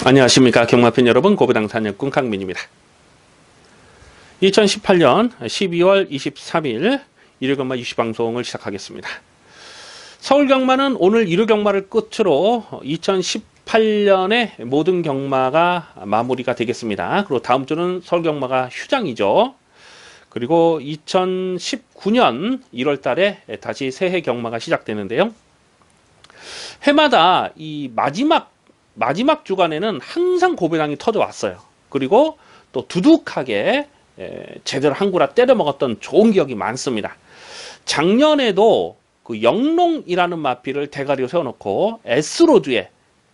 안녕하십니까 경마팬 여러분, 고배당 산역군 강민입니다. 2018년 12월 23일 일요경마 유시방송을 시작하겠습니다. 서울경마는 오늘 일요경마를 끝으로 2018년의 모든 경마가 마무리가 되겠습니다. 그리고 다음 주는 서울경마가 휴장이죠. 그리고 2019년 1월 달에 다시 새해 경마가 시작되는데요. 해마다 이 마지막 주간에는 항상 고배당이 터져왔어요. 그리고 또 두둑하게 제대로 한구라 때려 먹었던 좋은 기억이 많습니다. 작년에도 그 영롱이라는 마필을 대가리로 세워놓고 S로드에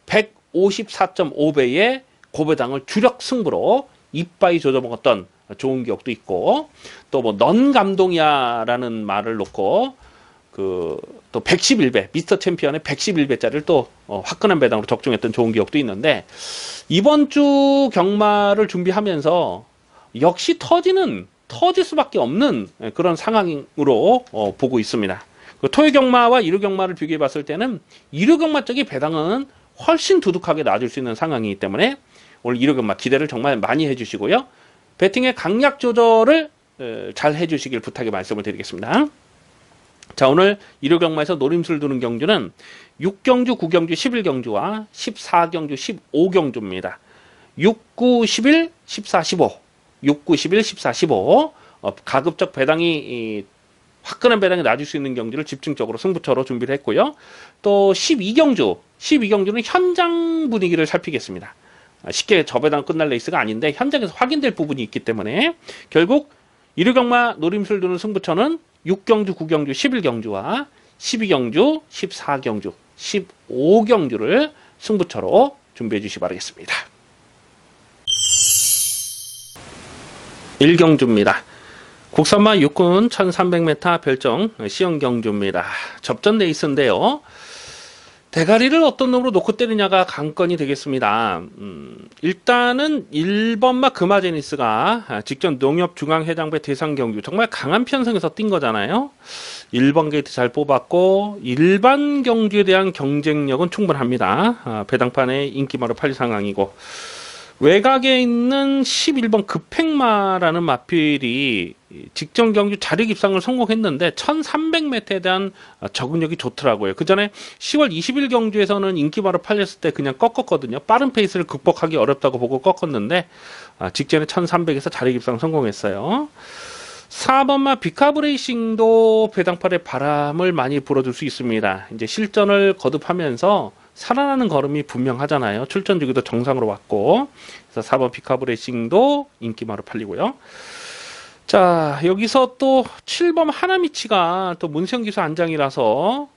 154.5배의 고배당을 주력 승부로 이빠이 조져먹었던 좋은 기억도 있고, 또 뭐 넌 감동이야라는 말을 놓고 또 111배 미스터 챔피언의 111배짜리를 또 화끈한 배당으로 적중했던 좋은 기억도 있는데, 이번 주 경마를 준비하면서 역시 터질 수밖에 없는 그런 상황으로 보고 있습니다. 토요 경마와 일요 경마를 비교해 봤을 때는 일요 경마 쪽이 배당은 훨씬 두둑하게 나아질 수 있는 상황이기 때문에 오늘 일요 경마 기대를 정말 많이 해주시고요. 배팅의 강약 조절을 잘 해주시길 부탁의 말씀을 드리겠습니다. 자, 오늘 일요 경마에서 노림수를 두는 경주는 6경주, 9경주, 11경주와 14경주, 15경주입니다. 6, 9, 11, 14, 15. 6, 9, 11, 14, 15. 가급적 배당이 화끈한 배당이 나줄 수 있는 경주를 집중적으로 승부처로 준비를 했고요. 또 12경주는 현장 분위기를 살피겠습니다. 쉽게 저 배당 끝날 레이스가 아닌데 현장에서 확인될 부분이 있기 때문에 결국 일요 경마 노림수를 두는 승부처는 6경주, 9경주, 11경주와 12경주, 14경주, 15경주를 승부처로 준비해 주시기 바라겠습니다. 1경주입니다. 국산마 6군 1300m 별정 시흥경주입니다. 접전 레이스인데요. 대가리를 어떤 놈으로 놓고 때리냐가 관건이 되겠습니다. 일단은 1번마 금화제니스가 직전 농협중앙회장배 대상경주 정말 강한 편성에서 뛴 거잖아요. 1번 게이트 잘 뽑았고 일반 경주에 대한 경쟁력은 충분합니다. 배당판에 인기마로 팔릴 상황이고, 외곽에 있는 11번 급행마라는 마필이 직전 경주 자력 입상을 성공했는데 1300m에 대한 적응력이 좋더라고요. 그 전에 10월 20일 경주에서는 인기마로 팔렸을 때 그냥 꺾었거든요. 빠른 페이스를 극복하기 어렵다고 보고 꺾었는데 직전에 1300에서 자력 입상 성공했어요. 4번마 비카브레이싱도 배당팔에 바람을 많이 불어줄 수 있습니다. 이제 실전을 거듭하면서 살아나는 걸음이 분명하잖아요. 출전 주기도 정상으로 왔고, 그래서 4번 비카브레이싱도 인기마로 팔리고요. 자, 여기서 또 7번 하나미치가 또 문세영 기수 안장이라서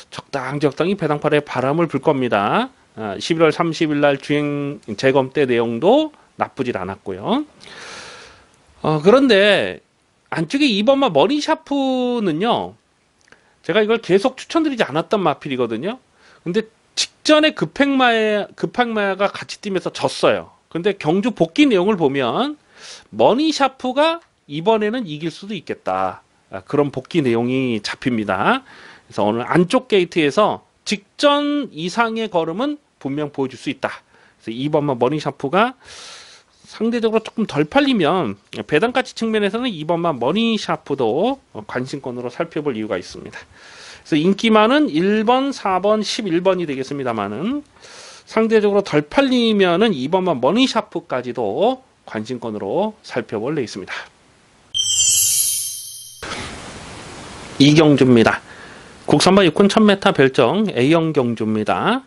적당히 배당팔에 바람을 불 겁니다. 11월 30일 날 주행 재검 때 내용도 나쁘질 않았고요. 그런데 안쪽에 2번마 머니샤프는요, 제가 이걸 계속 추천드리지 않았던 마필이거든요. 근데 직전에 급행마가 같이 뛰면서 졌어요. 근데 경주 복귀 내용을 보면 머니샤프가 이번에는 이길 수도 있겠다, 그런 복귀 내용이 잡힙니다. 그래서 오늘 안쪽 게이트에서 직전 이상의 걸음은 분명 보여줄 수 있다. 그래서 2번마 머니샤프가 상대적으로 조금 덜 팔리면 배당가치 측면에서는 2번마 머니샤프도 관심권으로 살펴볼 이유가 있습니다. 그래서 인기마는 1번, 4번, 11번이 되겠습니다만은 상대적으로 덜 팔리면은 2번마 머니샤프까지도 관심권으로 살펴볼 래 있습니다. 2경주입니다. 국산마 6군 1000m 별정 A형 경주입니다.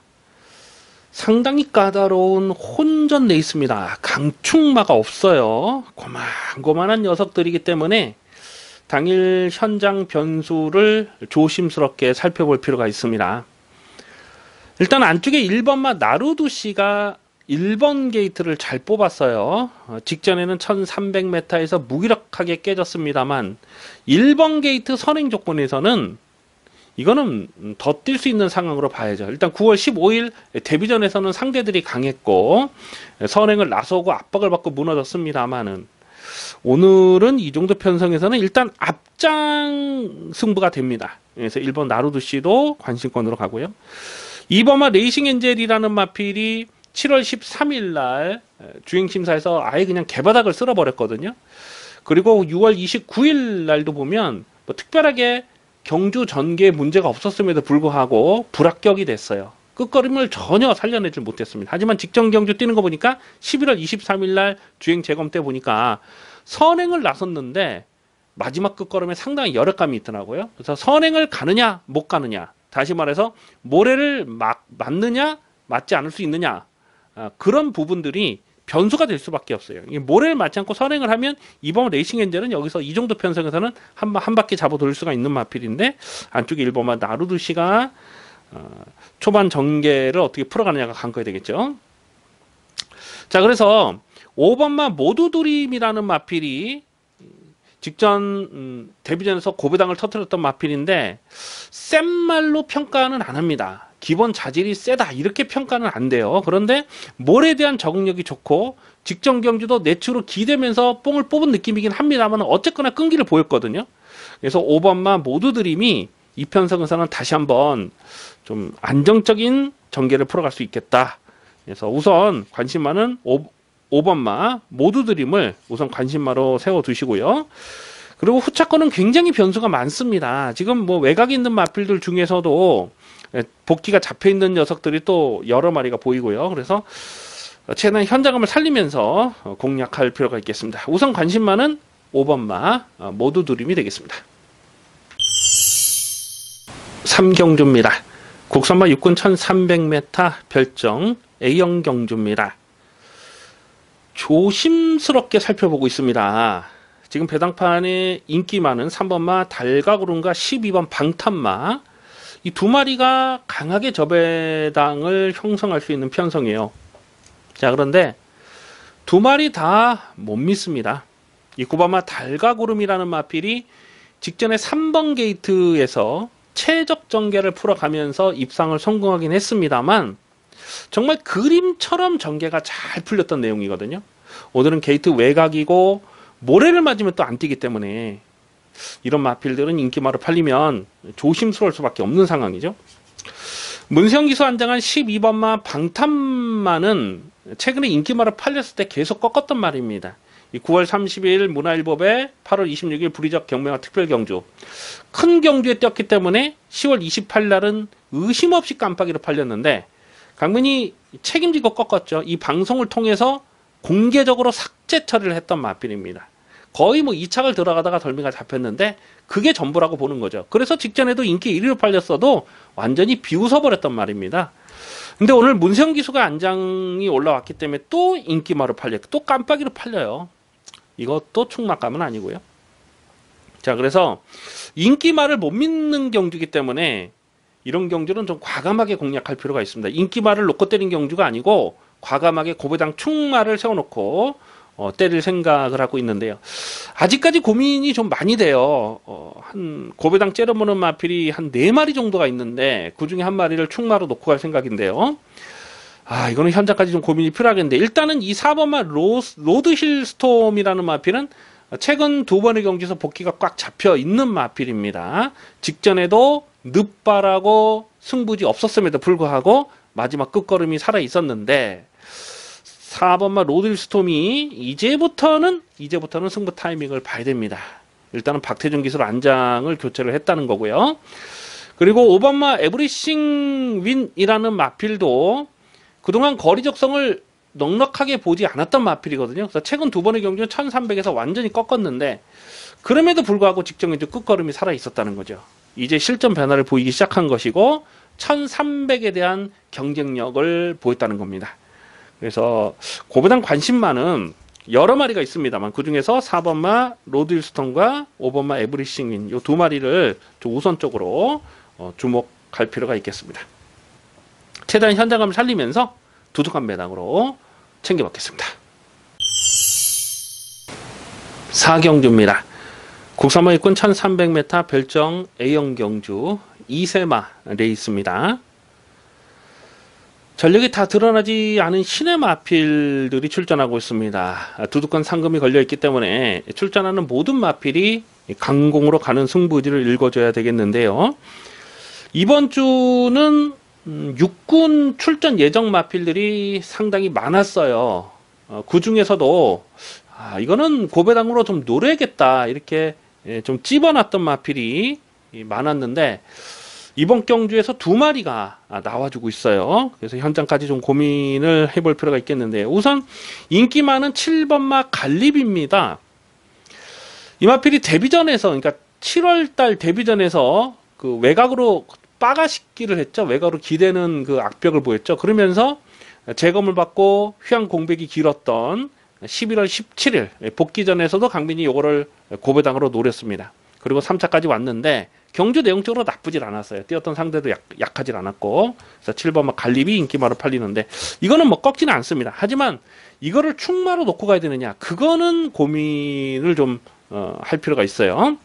상당히 까다로운 혼전 레이스입니다. 강축마가 없어요. 고만고만한 녀석들이기 때문에 당일 현장 변수를 조심스럽게 살펴볼 필요가 있습니다. 일단 안쪽에 1번마 나루두씨가 1번 게이트를 잘 뽑았어요. 직전에는 1300m에서 무기력하게 깨졌습니다만 1번 게이트 선행 조건에서는 이거는 더 뛸 수 있는 상황으로 봐야죠. 일단 9월 15일 데뷔전에서는 상대들이 강했고 선행을 나서고 압박을 받고 무너졌습니다만은 오늘은 이 정도 편성에서는 일단 앞장 승부가 됩니다. 그래서 1번 나루두씨도 관심권으로 가고요. 2번마 레이싱 엔젤이라는 마필이 7월 13일 날 주행심사에서 아예 그냥 개바닥을 쓸어버렸거든요. 그리고 6월 29일 날도 보면 뭐 특별하게 경주 전개에 문제가 없었음에도 불구하고 불합격이 됐어요. 끝걸음을 전혀 살려내지 못했습니다. 하지만 직전 경주 뛰는 거 보니까 11월 23일 날 주행 재검 때 보니까 선행을 나섰는데 마지막 끝걸음에 상당히 열악감이 있더라고요. 그래서 선행을 가느냐 못 가느냐, 다시 말해서 모래를 맞느냐 맞지 않을 수 있느냐, 그런 부분들이 변수가 될 수밖에 없어요. 모래를 맞지 않고 선행을 하면 이번 레이싱 엔젤은 여기서 이 정도 편성에서는 한 바퀴 잡아 돌릴 수가 있는 마필인데, 안쪽에 1번마 나루두시가 초반 전개를 어떻게 풀어가느냐가 관건이 되겠죠. 자, 그래서 5번마 모두드림이라는 마필이 직전 데뷔전에서 고배당을 터뜨렸던 마필인데 센 말로 평가는 안 합니다. 기본 자질이 세다 이렇게 평가는 안 돼요. 그런데 몰에 대한 적응력이 좋고 직전 경주도 내추로 기대면서 뽕을 뽑은 느낌이긴 합니다만 어쨌거나 끈기를 보였거든요. 그래서 5번마 모두드림이 이 편성에서는 다시 한번 좀 안정적인 전개를 풀어갈 수 있겠다. 그래서 우선 관심마는 5번마 모두드림을 우선 관심마로 세워두시고요. 그리고 후차권은 굉장히 변수가 많습니다. 지금 뭐 외곽에 있는 마필들 중에서도 복귀가 잡혀있는 녀석들이 또 여러 마리가 보이고요. 그래서 최대한 현장감을 살리면서 공략할 필요가 있겠습니다. 우선 관심마는 5번마 모두드림이 되겠습니다. 3경주입니다. 국선마 육군 1300m 별정 A형 경주입니다. 조심스럽게 살펴보고 있습니다. 지금 배당판에 인기 많은 3번마 달가구름과 12번 방탄마, 이 두 마리가 강하게 저배당을 형성할 수 있는 편성이에요. 자, 그런데 두 마리 다 못 믿습니다. 이 9번마 달가구름이라는 마필이 직전에 3번 게이트에서 최적 전개를 풀어가면서 입상을 성공하긴 했습니다만 정말 그림처럼 전개가 잘 풀렸던 내용이거든요. 오늘은 게이트 외곽이고 모래를 맞으면 또 안 뛰기 때문에 이런 마필들은 인기마로 팔리면 조심스러울 수밖에 없는 상황이죠. 문세영 기수 안장한 12번마 방탄마는 최근에 인기마로 팔렸을 때 계속 꺾었던 말입니다. 9월 30일 문화일보배 8월 26일 부리적 경매와 특별경주 큰 경주에 뛰었기 때문에 10월 28일 날은 의심 없이 깜빡이로 팔렸는데 강민이 책임지고 꺾었죠. 이 방송을 통해서 공개적으로 삭제 처리를 했던 마필입니다. 거의 뭐 2착을 들어가다가 덜미가 잡혔는데 그게 전부라고 보는 거죠. 그래서 직전에도 인기 1위로 팔렸어도 완전히 비웃어버렸단 말입니다. 근데 오늘 문세영 기수가 안장이 올라왔기 때문에 또 인기마로 팔렸고 또 깜빡이로 팔려요. 이것도 충막감은 아니고요. 자, 그래서 인기마를 못 믿는 경주이기 때문에 이런 경주는 좀 과감하게 공략할 필요가 있습니다. 인기마를 놓고 때린 경주가 아니고 과감하게 고배당 충마를 세워놓고 때릴 생각을 하고 있는데요. 아직까지 고민이 좀 많이 돼요. 한 고배당 째려보는 마필이 한 4마리 정도가 있는데 그 중에 한 마리를 충마로 놓고 갈 생각인데요. 이거는 현장까지 좀 고민이 필요하겠는데 일단은 이 4번마 로드힐 스톰이라는 마필은 최근 2번의 경주에서 복귀가 꽉 잡혀 있는 마필입니다. 직전에도 늦바라고 승부지 없었음에도 불구하고 마지막 끝걸음이 살아 있었는데 4번마 로드힐 스톰이 이제부터는 승부 타이밍을 봐야 됩니다. 일단은 박태준 기술 안장을 교체를 했다는 거고요. 그리고 5번마 에브리싱 윈이라는 마필도 그동안 거리 적성을 넉넉하게 보지 않았던 마필이거든요. 그래서 최근 2번의 경주는 1300에서 완전히 꺾었는데 그럼에도 불구하고 직전에 끝걸음이 살아 있었다는 거죠. 이제 실전 변화를 보이기 시작한 것이고 1300에 대한 경쟁력을 보였다는 겁니다. 그래서 고배당 관심마는 여러 마리가 있습니다만 그 중에서 4번마 로드힐스톤과 5번마 에브리싱윈 이 두 마리를 좀 우선적으로 주목할 필요가 있겠습니다. 최대한 현장감을 살리면서 두둑한 배당으로 챙겨받겠습니다. 4경주입니다. 국선마 일군 1300m 별정 A형 경주 2세마 레이스입니다. 전력이 다 드러나지 않은 신의 마필들이 출전하고 있습니다. 두둑한 상금이 걸려있기 때문에 출전하는 모든 마필이 강공으로 가는 승부지를 읽어줘야 되겠는데요. 이번 주는 육군 출전 예정 마필들이 상당히 많았어요. 그 중에서도 이거는 고배당으로 좀 노려야겠다 이렇게 좀 찝어놨던 마필이 많았는데 이번 경주에서 두 마리가 나와주고 있어요. 그래서 현장까지 좀 고민을 해볼 필요가 있겠는데 우선 인기 많은 7번마 갈립입니다. 이 마필이 데뷔전에서 그러니까 7월달 데뷔전에서 그 외곽으로 빠가식기를 했죠. 외곽으로 기대는 그 악벽을 보였죠. 그러면서 재검을 받고 휴양 공백이 길었던 11월 17일 복귀전에서도 강민이 요거를 고배당으로 노렸습니다. 그리고 3차까지 왔는데 경주 내용적으로 나쁘질 않았어요. 뛰었던 상대도 약하질 않았고 그래서 7번마 갈립이 인기마로 팔리는데 이거는 뭐 꺾지는 않습니다. 하지만 이거를 충마로 놓고 가야 되느냐 그거는 고민을 좀 할 필요가 있어요.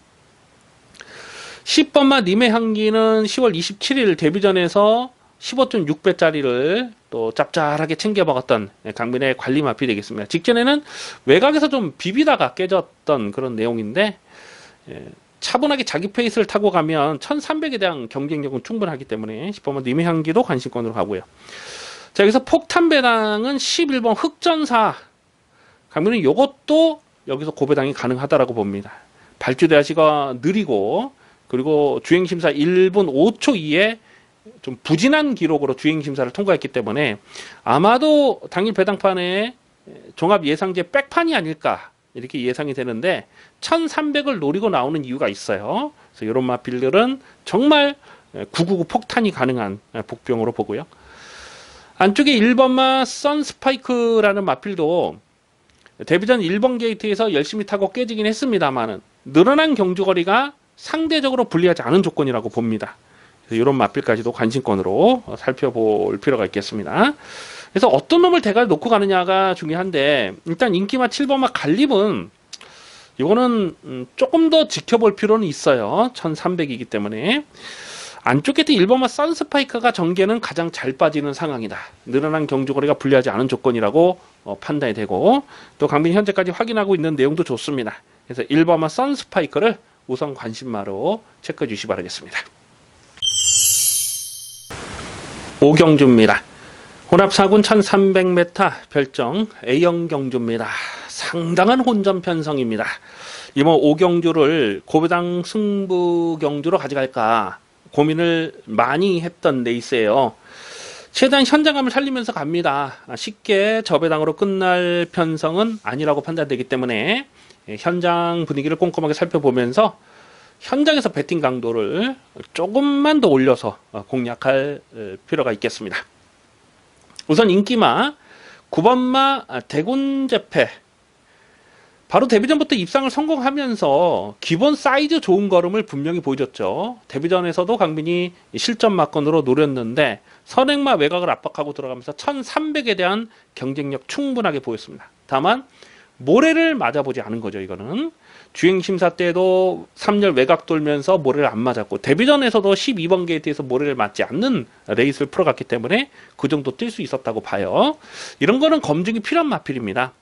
10번마 님의 향기는 10월 27일 데뷔전에서 15.6배짜리를 또 짭짤하게 챙겨 먹었던 강민의 관리 마필이 되겠습니다. 직전에는 외곽에서 좀 비비다가 깨졌던 그런 내용인데 차분하게 자기 페이스를 타고 가면 1300에 대한 경쟁력은 충분하기 때문에 10번마 님의 향기도 관심권으로 가고요. 자, 여기서 폭탄 배당은 11번 흑전사 강민은 요것도 여기서 고배당이 가능하다라고 봅니다. 발주 대하시가 느리고 그리고 주행심사 1분 5초 이에 좀 부진한 기록으로 주행심사를 통과했기 때문에 아마도 당일 배당판에 종합 예상제 백판이 아닐까 이렇게 예상이 되는데 1300을 노리고 나오는 이유가 있어요. 그래서 이런 마필들은 정말 999 폭탄이 가능한 복병으로 보고요. 안쪽에 1번마 선스파이크라는 마필도 데뷔전 1번 게이트에서 열심히 타고 깨지긴 했습니다만은 늘어난 경주거리가 상대적으로 불리하지 않은 조건이라고 봅니다. 그래서 이런 마필까지도 관심권으로 살펴볼 필요가 있겠습니다. 그래서 어떤 놈을 대가리 놓고 가느냐가 중요한데 일단 인기마 7번마 갈립은 이거는 조금 더 지켜볼 필요는 있어요. 1300이기 때문에 안쪽 게이트 1번마 선스파이크가 전개는 가장 잘 빠지는 상황이다. 늘어난 경주거리가 불리하지 않은 조건이라고 판단이 되고 또 강민이 현재까지 확인하고 있는 내용도 좋습니다. 그래서 1번마 선스파이크를 우선 관심마로 체크해 주시기 바라겠습니다. 오경주입니다. 혼합 4군 1300m 별정 A형 경주입니다. 상당한 혼전 편성입니다. 이번 오경주를 고배당 승부 경주로 가져갈까 고민을 많이 했던 레이스예요. 최대한 현장감을 살리면서 갑니다. 쉽게 저배당으로 끝날 편성은 아니라고 판단되기 때문에 현장 분위기를 꼼꼼하게 살펴보면서 현장에서 배팅 강도를 조금만 더 올려서 공략할 필요가 있겠습니다. 우선 인기마 9번마 대군제패 바로 데뷔전부터 입상을 성공하면서 기본 사이즈 좋은 걸음을 분명히 보여줬죠. 데뷔전에서도 강민이 실전 막건으로 노렸는데 선행마 외곽을 압박하고 들어가면서 1300에 대한 경쟁력 충분하게 보였습니다. 다만 모래를 맞아보지 않은 거죠. 이거는 주행심사 때도 3열 외곽 돌면서 모래를 안 맞았고 데뷔전에서도 12번 게이트에서 모래를 맞지 않는 레이스를 풀어갔기 때문에 그 정도 뛸 수 있었다고 봐요. 이런 거는 검증이 필요한 마필입니다.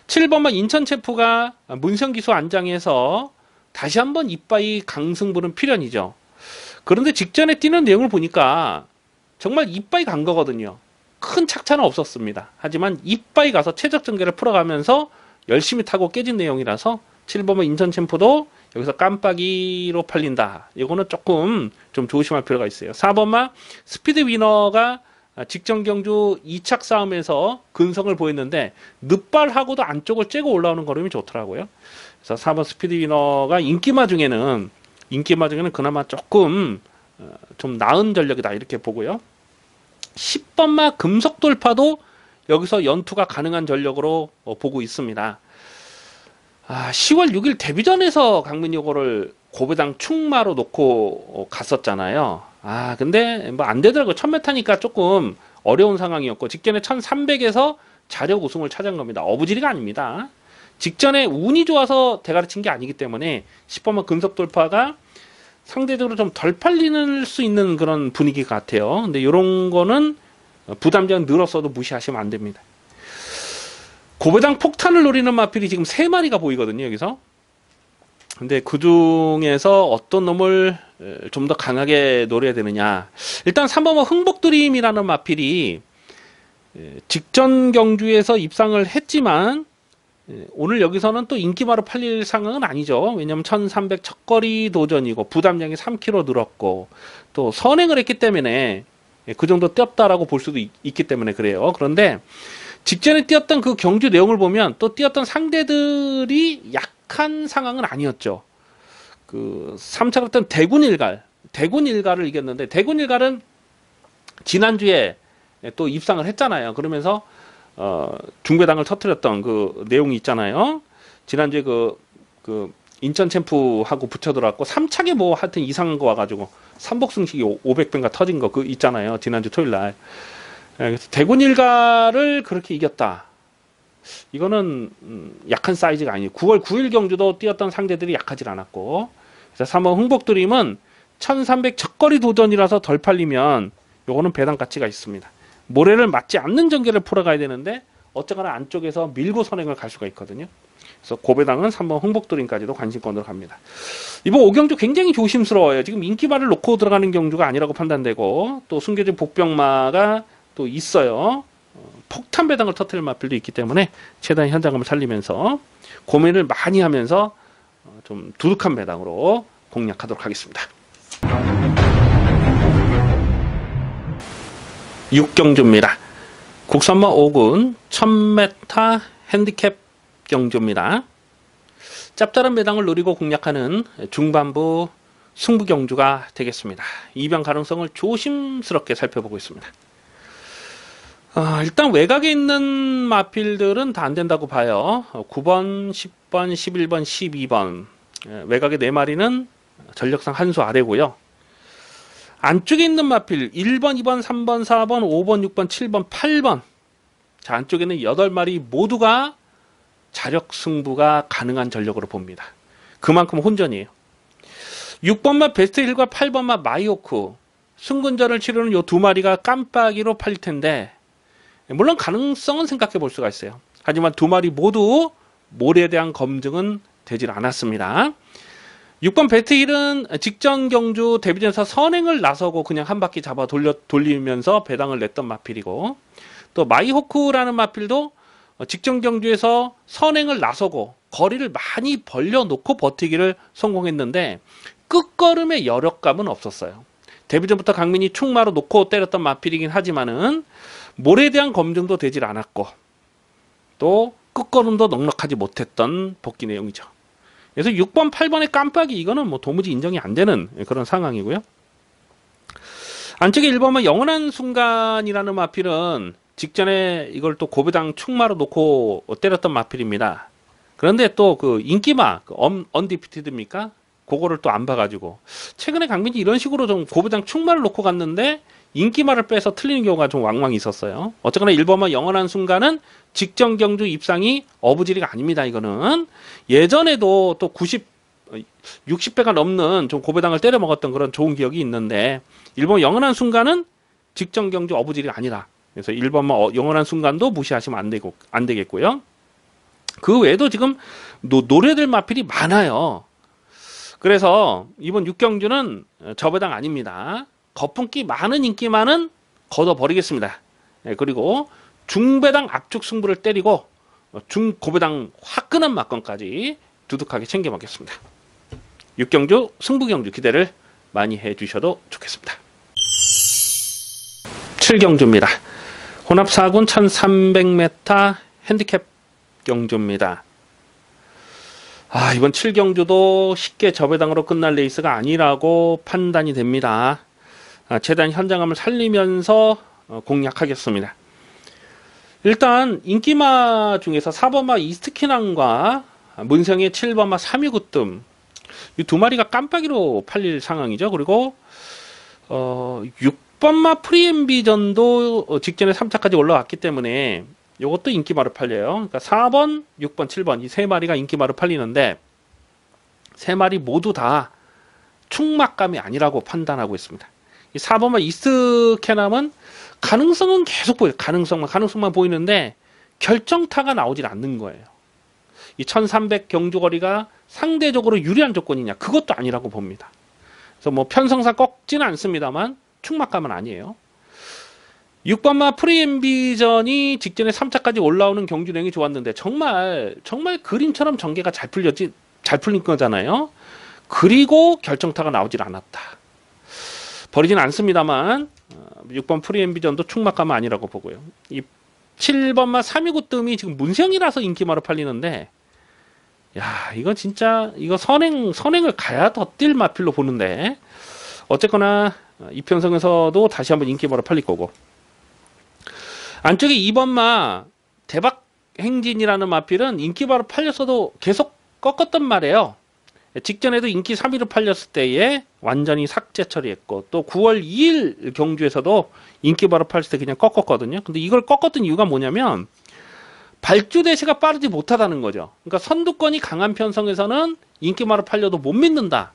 7번마 인천체프가 문성기수 안장에서 다시 한번 이빠이 강승부는 필연이죠. 그런데 직전에 뛰는 내용을 보니까 정말 이빠이 간 거거든요. 큰 착차는 없었습니다. 하지만 이빠이 가서 최적 전개를 풀어가면서 열심히 타고 깨진 내용이라서 7번마 인천챔프도 여기서 깜빡이로 팔린다. 이거는 조금 좀 조심할 필요가 있어요. 4번마 스피드 위너가 직전 경주 2착 싸움에서 근성을 보였는데 늑발하고도 안쪽을 째고 올라오는 걸음이 좋더라고요. 그래서 4번 스피드 위너가 인기마 중에는 그나마 조금 좀 나은 전력이다 이렇게 보고요. 10번마 금속 돌파도 여기서 연투가 가능한 전력으로 보고 있습니다. 10월 6일 데뷔전에서 강민이 요거를 고배당 충마로 놓고 갔었잖아요. 근데 뭐 안 되더라고요. 1000m니까 조금 어려운 상황이었고 직전에 1300에서 자력 우승을 차지한 겁니다. 어부지리가 아닙니다. 직전에 운이 좋아서 대가리 친 게 아니기 때문에 10번마 금속 돌파가 상대적으로 좀 덜 팔리는 수 있는 그런 분위기 같아요. 근데 이런 거는 부담자는 늘었어도 무시하시면 안 됩니다. 고배당 폭탄을 노리는 마필이 지금 3마리가 보이거든요. 여기서 근데 그 중에서 어떤 놈을 좀 더 강하게 노려야 되느냐. 일단 3번 흥복드림이라는 마필이 직전 경주에서 입상을 했지만 오늘 여기서는 또 인기마로 팔릴 상황은 아니죠. 왜냐면 1300 첫거리 도전이고 부담량이 3kg 늘었고 또 선행을 했기 때문에 그 정도 뛰었다라고 볼 수도 있기 때문에 그래요. 그런데 직전에 뛰었던 그 경주 내용을 보면 또 뛰었던 상대들이 약한 상황은 아니었죠. 그 3차 갔던 대군일가를 이겼는데 대군일가는 지난주에 또 입상을 했잖아요. 그러면서 중배당을 터뜨렸던 그 내용이 있잖아요. 지난주에 그 인천 챔프하고 붙여들어갖고 3차게 뭐 하여튼 이상한 거 와가지고 삼복승식이 500배인가 터진 거 그 있잖아요. 지난주 토요일날. 그래서 대군일가를 그렇게 이겼다. 이거는 약한 사이즈가 아니에요. 9월 9일 경주도 뛰었던 상대들이 약하질 않았고, 그래서 3번 흥복드림은 1300 첫거리 도전이라서 덜 팔리면 요거는 배당 가치가 있습니다. 모래를 맞지 않는 전개를 풀어가야 되는데 어쨌거나 안쪽에서 밀고 선행을 갈 수가 있거든요. 그래서 고배당은 3번 흥복드림까지도 관심권으로 갑니다. 이번 5경주 굉장히 조심스러워요. 지금 인기마를 놓고 들어가는 경주가 아니라고 판단되고 또 숨겨진 복병마가 또 있어요. 폭탄 배당을 터뜨릴 마필도 있기 때문에 최대한 현장감을 살리면서 고민을 많이 하면서 좀 두둑한 배당으로 공략하도록 하겠습니다. 6경주입니다. 국선마 5군 1000m 핸디캡 경주입니다. 짭짤한 배당을 노리고 공략하는 중반부 승부 경주가 되겠습니다. 이변 가능성을 조심스럽게 살펴보고 있습니다. 일단 외곽에 있는 마필들은 다 안된다고 봐요. 9번, 10번, 11번, 12번 외곽의 4마리는 전력상 한 수 아래고요. 안쪽에 있는 마필 1번, 2번, 3번, 4번, 5번, 6번, 7번, 8번 자, 안쪽에는 8마리 모두가 자력 승부가 가능한 전력으로 봅니다. 그만큼 혼전이에요. 6번마 베스트힐과 8번마 마이호크 승근전을 치르는 요 2마리가 깜빡이로 팔릴 텐데 물론 가능성은 생각해 볼 수가 있어요. 하지만 2마리 모두 모래에 대한 검증은 되질 않았습니다. 6번 베스트힐은 직전 경주 데뷔전에서 선행을 나서고 그냥 한 바퀴 잡아 돌리면서 배당을 냈던 마필이고 또 마이호크라는 마필도 직전 경주에서 선행을 나서고 거리를 많이 벌려놓고 버티기를 성공했는데 끝걸음의 여력감은 없었어요. 데뷔전부터 강민이 충마로 놓고 때렸던 마필이긴 하지만은 모래에 대한 검증도 되질 않았고 또 끝걸음도 넉넉하지 못했던 복귀 내용이죠. 그래서 6번, 8번의 깜빡이 이거는 뭐 도무지 인정이 안 되는 그런 상황이고요. 안쪽에 1번은 영원한 순간이라는 마필은 직전에 이걸 또 고배당 충마로 놓고 때렸던 마필입니다. 그런데 또 그 인기마, 언디피티드입니까? 그거를 또 안 봐가지고 최근에 강민이 이런 식으로 좀 고배당 충마를 놓고 갔는데 인기마를 빼서 틀리는 경우가 좀 왕왕 있었어요. 어쨌거나 1번만 영원한 순간은 직전 경주 입상이 어부지리가 아닙니다. 이거는 예전에도 또 60배가 넘는 좀 고배당을 때려 먹었던 그런 좋은 기억이 있는데 1번 영원한 순간은 직전 경주 어부지리가 아니라 그래서 1번만 영원한 순간도 무시하시면 안 되겠고요. 그 외에도 지금 노래들 마필이 많아요. 그래서 이번 6경주는 저배당 아닙니다. 거품기 많은 인기만은 걷어버리겠습니다. 그리고 중배당 압축 승부를 때리고 중고배당 화끈한 막건까지 두둑하게 챙겨 먹겠습니다. 6경주 승부경주 기대를 많이 해주셔도 좋겠습니다. 7경주입니다. 혼합 4군 1300m 핸디캡 경주입니다. 이번 7경주도 쉽게 저배당으로 끝날 레이스가 아니라고 판단이 됩니다. 최대한 현장감을 살리면서 공략하겠습니다. 일단 인기마 중에서 4번마 이스트키난과 문성의 7번마 3위구뜸 이 2마리가 깜빡이로 팔릴 상황이죠. 그리고 6번마 프리엠비전도 직전에 3차까지 올라왔기 때문에 이것도 인기마로 팔려요. 그러니까 4번, 6번, 7번 이 3마리가 인기마로 팔리는데 3마리 모두 다 충막감이 아니라고 판단하고 있습니다. 이 4번마 이스트캐남은 가능성은 계속 보여요. 가능성만 보이는데 결정타가 나오질 않는 거예요. 이 1300 경주거리가 상대적으로 유리한 조건이냐? 그것도 아니라고 봅니다. 그래서 뭐 편성상 꺾지는 않습니다만 충막감은 아니에요. 6번마 프리엠비전이 직전에 3차까지 올라오는 경주량이 좋았는데 정말 그림처럼 전개가 잘 풀린 거잖아요. 그리고 결정타가 나오질 않았다. 버리진 않습니다만 6번 프리엠비전도 충막감은 아니라고 보고요. 이 7번마 329 뜸이 지금 문생이라서 인기마로 팔리는데, 야, 이거 진짜 이거 선행을 가야 더 뛸 마필로 보는데, 어쨌거나 이 편성에서도 다시 한번 인기마로 팔릴 거고, 안쪽에 2번마 대박 행진이라는 마필은 인기마로 팔렸어도 계속 꺾었단 말이에요. 직전에도 인기 3위로 팔렸을 때에 완전히 삭제 처리했고, 또 9월 2일 경주에서도 인기바로 팔렸을 때 그냥 꺾었거든요. 근데 이걸 꺾었던 이유가 뭐냐면 발주 대시가 빠르지 못하다는 거죠. 그러니까 선두권이 강한 편성에서는 인기마로 팔려도 못 믿는다.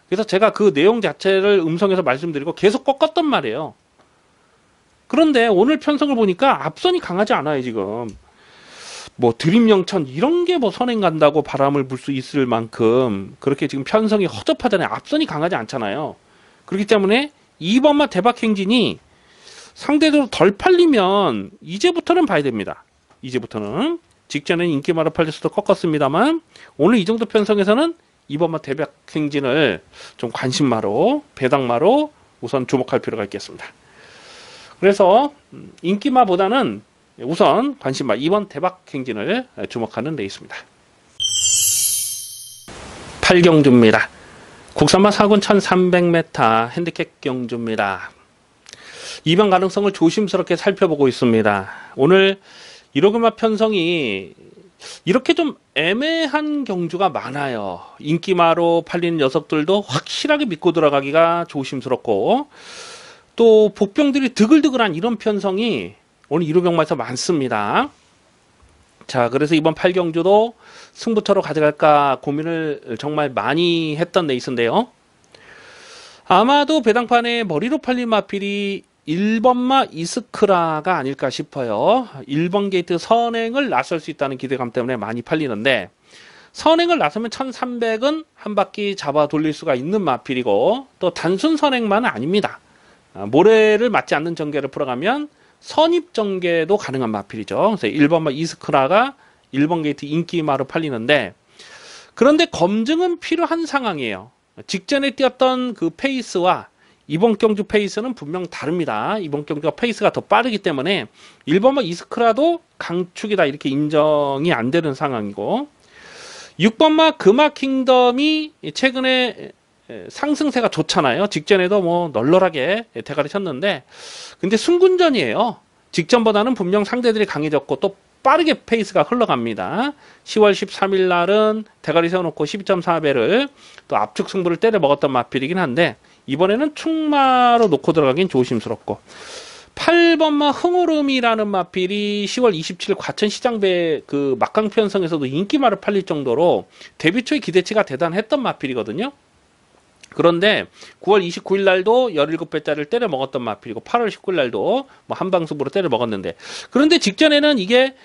그래서 제가 그 내용 자체를 음성에서 말씀드리고 계속 꺾었단 말이에요. 그런데 오늘 편성을 보니까 앞선이 강하지 않아요. 지금 뭐 드림영천 이런 게 뭐 선행 간다고 바람을 불 수 있을 만큼 그렇게 지금 편성이 허접하잖아요. 앞선이 강하지 않잖아요. 그렇기 때문에 2번마 대박행진이 상대적으로 덜 팔리면 이제부터는 봐야 됩니다. 이제부터는 직전에는 인기마로 팔렸어도 꺾었습니다만 오늘 이 정도 편성에서는 2번마 대박행진을 좀 관심마로 배당마로 우선 주목할 필요가 있겠습니다. 그래서 인기마보다는 우선 관심마 2번 대박행진을 주목하는 레이스입니다. 8경주입니다. 국산마 4군 1300m 핸디캡 경주입니다. 2번 가능성을 조심스럽게 살펴보고 있습니다. 오늘 1호금마 편성이 이렇게 좀 애매한 경주가 많아요. 인기마로 팔리는 녀석들도 확실하게 믿고 들어가기가 조심스럽고, 또 복병들이 드글드글한 이런 편성이 오늘 1호경마에서 많습니다. 자, 그래서 이번 8경주도 승부처로 가져갈까 고민을 정말 많이 했던 레이스인데요. 아마도 배당판에 머리로 팔린 마필이 1번마 이스크라가 아닐까 싶어요. 1번 게이트 선행을 나설 수 있다는 기대감 때문에 많이 팔리는데, 선행을 나서면 1300은 한 바퀴 잡아 돌릴 수가 있는 마필이고, 또 단순 선행만은 아닙니다. 모래를 맞지 않는 전개를 풀어가면 선입 전개도 가능한 마필이죠. 그래서 1번마 이스크라가 1번 게이트 인기마로 팔리는데, 그런데 검증은 필요한 상황이에요. 직전에 뛰었던 그 페이스와 이번 경주 페이스는 분명 다릅니다. 이번 경주가 페이스가 더 빠르기 때문에 1번마 이스크라도 강축이다 이렇게 인정이 안 되는 상황이고, 6번마 금화킹덤이 최근에 상승세가 좋잖아요. 직전에도 뭐 널널하게 대가리 쳤는데, 근데 승군전이에요. 직전보다는 분명 상대들이 강해졌고 또 빠르게 페이스가 흘러갑니다. 10월 13일 날은 대가리 세워놓고 12.4배를 또 압축 승부를 때려 먹었던 마필이긴 한데, 이번에는 충마로 놓고 들어가긴 조심스럽고, 8번마 흥오름이라는 마필이 10월 27일 과천시장배 그 막강 편성에서도 인기마를 팔릴 정도로 데뷔 초의 기대치가 대단했던 마필이거든요. 그런데 9월 29일 날도 17배짜리를 때려 먹었던 마필이고, 8월 19일 날도 뭐 한방승부로 때려 먹었는데, 그런데 직전에는 이게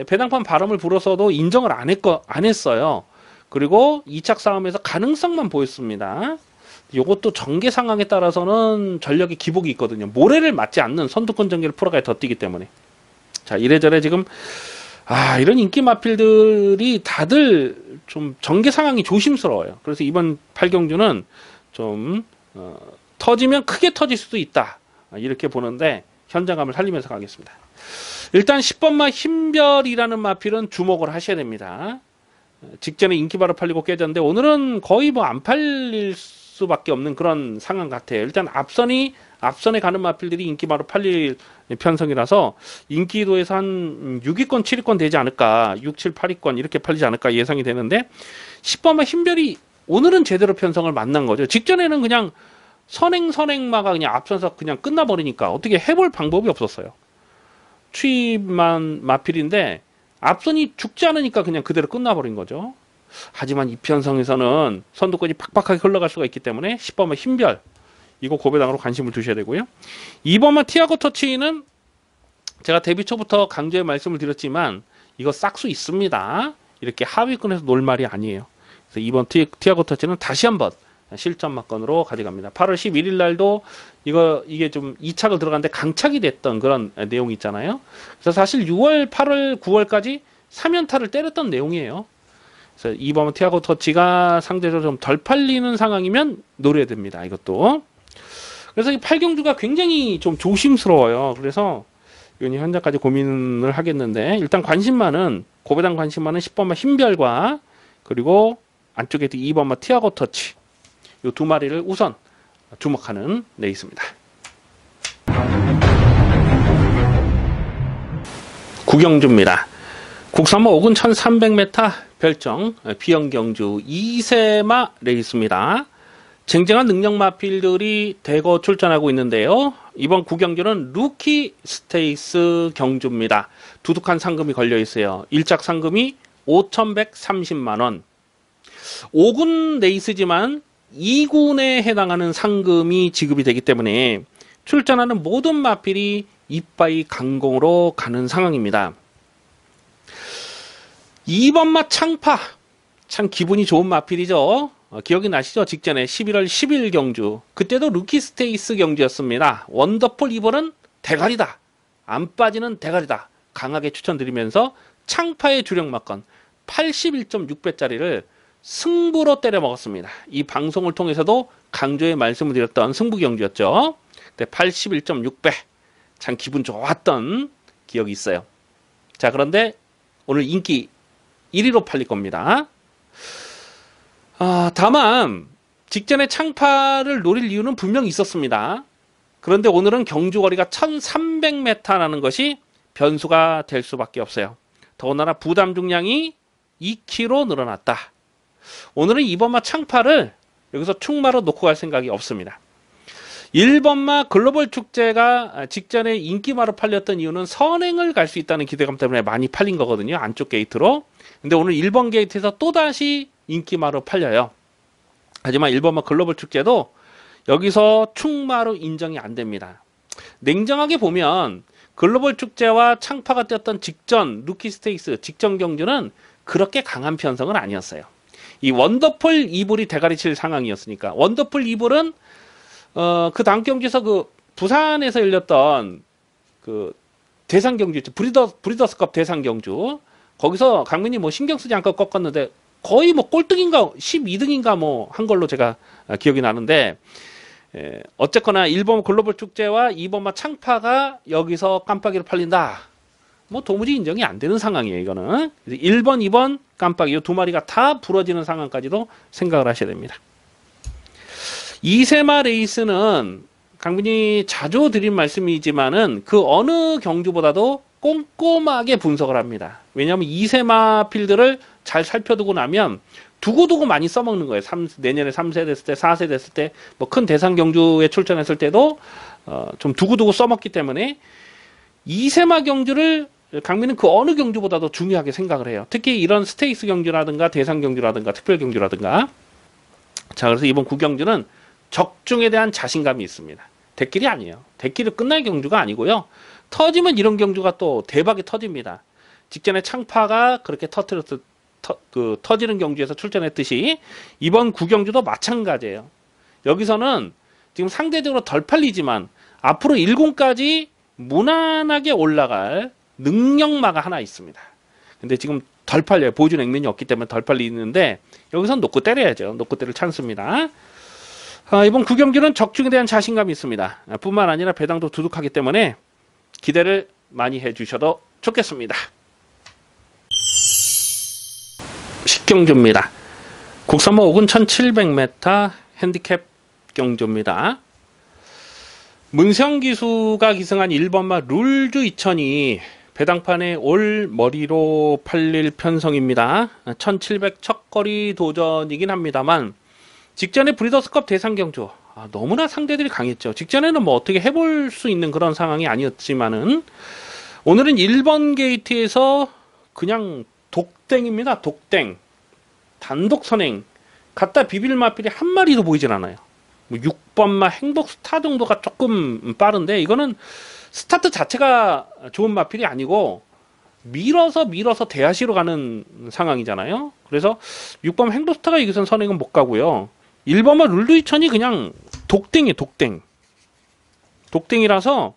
배당판 바람을 불어서도 인정을 안 했어요. 그리고 2착 싸움에서 가능성만 보였습니다. 이것도 전개 상황에 따라서는 전력의 기복이 있거든요. 모래를 맞지 않는 선두권 전개를 풀어가야 더 뛰기 때문에. 자, 이래저래 지금 이런 인기 마필들이 다들 좀 전개 상황이 조심스러워요. 그래서 이번 8경주는 좀 터지면 크게 터질 수도 있다 이렇게 보는데, 현장감을 살리면서 가겠습니다. 일단 10번마 힘별이라는 마필은 주목을 하셔야 됩니다. 직전에 인기바로 팔리고 깨졌는데 오늘은 거의 뭐 안 팔릴 수밖에 없는 그런 상황 같아요. 일단 앞선에 가는 마필들이 인기바로 팔릴 편성이라서 인기도에서 한 6위권 7위권 되지 않을까, 6, 7, 8위권 이렇게 팔리지 않을까 예상이 되는데, 10번마 힘별이 오늘은 제대로 편성을 만난 거죠. 직전에는 그냥 선행마가 그냥 앞서서 그냥 끝나버리니까 어떻게 해볼 방법이 없었어요. 취입만 마필인데 앞선이 죽지 않으니까 그냥 그대로 끝나버린 거죠. 하지만 이 편성에서는 선두권이 팍팍하게 흘러갈 수가 있기 때문에 10번마 힘별, 이거 고배당으로 관심을 두셔야 되고요. 2번마 티아고 터치는 제가 데뷔 초부터 강조해 말씀을 드렸지만 이거 싹수 있습니다. 이렇게 하위권에서 놀 말이 아니에요. 그래서 이번 티아고 터치는 다시 한번 실전 막건으로 가져갑니다. 8월 11일 날도 이게 좀 2착을 들어갔는데 강착이 됐던 그런 내용이 있잖아요. 그래서 사실 6월, 8월, 9월까지 3연타를 때렸던 내용이에요. 그래서 이번 티아고 터치가 상대적으로 좀 덜 팔리는 상황이면 노려야 됩니다. 이것도. 그래서 이 8경주가 굉장히 좀 조심스러워요. 그래서 이건 현재까지 고민을 하겠는데, 일단 관심만은 고배당 관심만은 10번마 흰별과 그리고 안쪽에 2번마 티아고 터치, 이 두 마리를 우선 주목하는 레이스입니다. 구경주입니다. 국산마 5군 1300m 별정 비영경주 2세마 레이스입니다. 쟁쟁한 능력 마필들이 대거 출전하고 있는데요. 이번 구경주는 루키 스테이스 경주입니다. 두둑한 상금이 걸려 있어요. 1작 상금이 5,130만원. 5군 레이스지만 2군에 해당하는 상금이 지급이 되기 때문에 출전하는 모든 마필이 이빠이 강공으로 가는 상황입니다. 2번마 창파, 참 기분이 좋은 마필이죠. 기억이 나시죠? 직전에 11월 10일 경주, 그때도 루키 스테이스 경주였습니다. 원더풀 2번은 대가리다, 안 빠지는 대가리다, 강하게 추천드리면서 창파의 주력 막건 81.6배짜리를 승부로 때려 먹었습니다. 이 방송을 통해서도 강조해 말씀을 드렸던 승부 경주였죠. 그때 81.6배, 참 기분 좋았던 기억이 있어요. 자, 그런데 오늘 인기 1위로 팔릴 겁니다. 다만 직전에 창파를 노릴 이유는 분명히 있었습니다. 그런데 오늘은 경주거리가 1300m라는 것이 변수가 될 수밖에 없어요. 더군다나 부담 중량이 2kg 늘어났다. 오늘은 2번마 창파를 여기서 충마로 놓고 갈 생각이 없습니다. 1번마 글로벌 축제가 직전에 인기마로 팔렸던 이유는 선행을 갈 수 있다는 기대감 때문에 많이 팔린 거거든요. 안쪽 게이트로. 근데 오늘 1번 게이트에서 또다시 인기마로 팔려요. 하지만 1번마 글로벌 축제도 여기서 충마로 인정이 안 됩니다. 냉정하게 보면 글로벌 축제와 창파가 뛰었던 직전 루키 스테이스 직전 경주는 그렇게 강한 편성은 아니었어요. 이 원더풀 이불이 대가리 칠 상황이었으니까. 원더풀 이불은 그 다음 경주에서 그 부산에서 열렸던 그 대상 경주 있죠. 브리더스컵 대상 경주. 거기서 강민이 뭐 신경 쓰지 않고 꺾었는데 거의 뭐 꼴등인가 12등인가 뭐 한 걸로 제가 기억이 나는데, 어쨌거나 1번 글로벌 축제와 2번마 창파가 여기서 깜빡이로 팔린다. 뭐 도무지 인정이 안 되는 상황이에요, 이거는. 1번, 2번 깜빡이, 이 두 마리가 다 부러지는 상황까지도 생각을 하셔야 됩니다. 이세마 레이스는 강민이 자주 드린 말씀이지만은 그 어느 경주보다도 꼼꼼하게 분석을 합니다. 왜냐하면 이세마 필드를 잘 살펴두고 나면 두고두고 많이 써먹는 거예요. 내년에 3세 됐을 때, 4세 됐을 때, 뭐 큰 대상 경주에 출전했을 때도 좀 두고두고 써먹기 때문에 이세마 경주를 강민은 그 어느 경주보다도 중요하게 생각을 해요. 특히 이런 스테이스 경주라든가 대상 경주라든가 특별 경주라든가. 자, 그래서 이번 구경주는 적중에 대한 자신감이 있습니다. 대길이 아니에요. 대길이 끝날 경주가 아니고요. 터지면 이런 경주가 또 대박이 터집니다. 직전에 창파가 그렇게 터지는 경주에서 출전했듯이 이번 구경주도 마찬가지예요. 여기서는 지금 상대적으로 덜 팔리지만 앞으로 1군까지 무난하게 올라갈 능력마가 하나 있습니다. 근데 지금 덜 팔려요. 보여준 액면이 없기 때문에 덜 팔리는데 여기선 놓고 때려야죠. 놓고 때릴 찬스입니다. 이번 구경주는 적중에 대한 자신감이 있습니다. 뿐만 아니라 배당도 두둑하기 때문에 기대를 많이 해주셔도 좋겠습니다. 식경주입니다. 국산마 5군 1700m 핸디캡 경주입니다. 문세영 기수가 기승한 1번마 룰주 2000이 배당판에 올 머리로 팔릴 편성입니다. 1700 첫거리 도전이긴 합니다만 직전에 브리더스컵 대상 경주 너무나 상대들이 강했죠. 직전에는 뭐 어떻게 해볼 수 있는 그런 상황이 아니었지만은 오늘은 1번 게이트에서 그냥 독땡입니다. 독땡. 단독 선행. 갖다 비빌 마필이 한 마리도 보이질 않아요. 뭐 6번마 행복 스타 정도가 조금 빠른데 이거는 스타트 자체가 좋은 마필이 아니고 밀어서 대하시로 가는 상황이잖아요. 그래서 6번 행로스타가 여기선 선행은 못 가고요. 1번은 룰루이천이 그냥 독땡이에요. 독땡이라서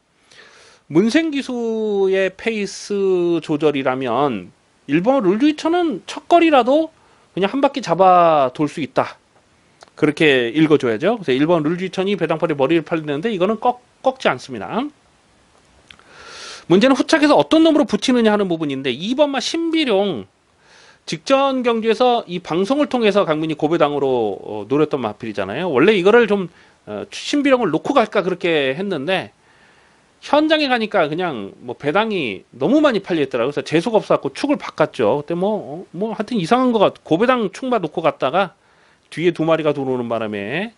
문생기수의 페이스 조절이라면 1번 룰루이천은 첫 거리라도 그냥 한 바퀴 잡아 돌 수 있다. 그렇게 읽어줘야죠. 그래서 1번 룰루이천이 배당팔에 머리를 팔리는데 이거는 꺾지 않습니다. 문제는 후착에서 어떤 놈으로 붙이느냐 하는 부분인데 2번마 신비룡 직전 경주에서 이 방송을 통해서 강민이 고배당으로 노렸던 마필이잖아요. 원래 이거를 좀 신비룡을 놓고 갈까 그렇게 했는데 현장에 가니까 그냥 뭐 배당이 너무 많이 팔려있더라고요. 그래서 재수가 없어갖고 축을 바꿨죠. 그때 뭐 하여튼 이상한 거 같고 고배당 축만 놓고 갔다가 뒤에 두 마리가 들어오는 바람에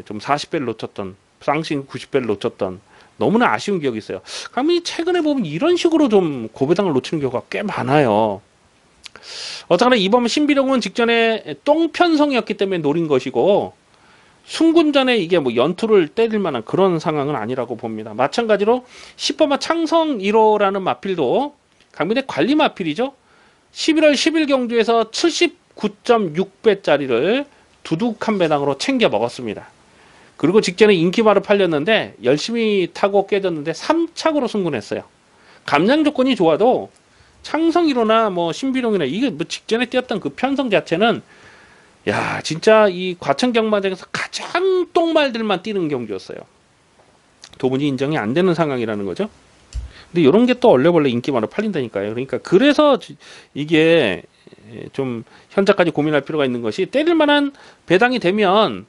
좀 40배를 놓쳤던 쌍신 90배를 놓쳤던 너무나 아쉬운 기억이 있어요. 강민이 최근에 보면 이런 식으로 좀 고배당을 놓치는 경우가 꽤 많아요. 어쨌거나 이번 신비룡은 직전에 똥편성이었기 때문에 노린 것이고 순군전에 이게 뭐 연투를 때릴 만한 그런 상황은 아니라고 봅니다. 마찬가지로 10번마 창성 1호라는 마필도 강민의 관리 마필이죠. 11월 10일 경주에서 79.6배짜리를 두둑한 배당으로 챙겨 먹었습니다. 그리고 직전에 인기마로 팔렸는데 열심히 타고 깨졌는데 3착으로 승군했어요. 감량 조건이 좋아도 창성 1호나 뭐 신비룡이나 이게 뭐 직전에 뛰었던 그 편성 자체는 야 진짜 이 과천 경마장에서 가장 똥말들만 뛰는 경주였어요. 도무지 인정이 안 되는 상황이라는 거죠. 근데 이런 게 또 얼레벌레 인기마로 팔린다니까요. 그러니까 그래서 이게 좀 현재까지 고민할 필요가 있는 것이 때릴 만한 배당이 되면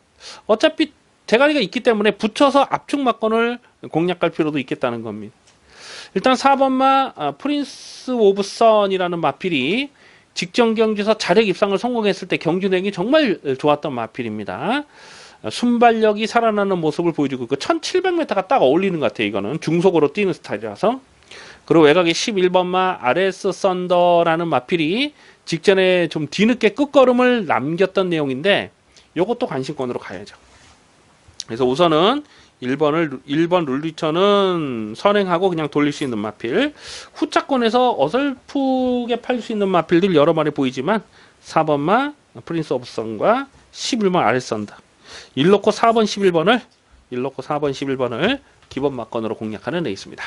어차피 대가리가 있기 때문에 붙여서 압축 막건을 공략할 필요도 있겠다는 겁니다. 일단 4번마 프린스 오브 선이라는 마필이 직전 경주에서 자력 입상을 성공했을 때 경주 내용이 정말 좋았던 마필입니다. 순발력이 살아나는 모습을 보여주고 있고 1700m가 딱 어울리는 것 같아요. 이거는 중속으로 뛰는 스타일이라서. 그리고 외곽에 11번마 아레스 썬더라는 마필이 직전에 좀 뒤늦게 끝걸음을 남겼던 내용인데 이것도 관심권으로 가야죠. 그래서 우선은 1번 룰리천은 선행하고 그냥 돌릴 수 있는 마필, 후차권에서 어설프게 팔 수 있는 마필들 여러 마리 보이지만 4번마 프린스 오브 선과 11번 아레선다 1놓고 4번 11번을 기본 막건으로 공략하는 레이스입니다.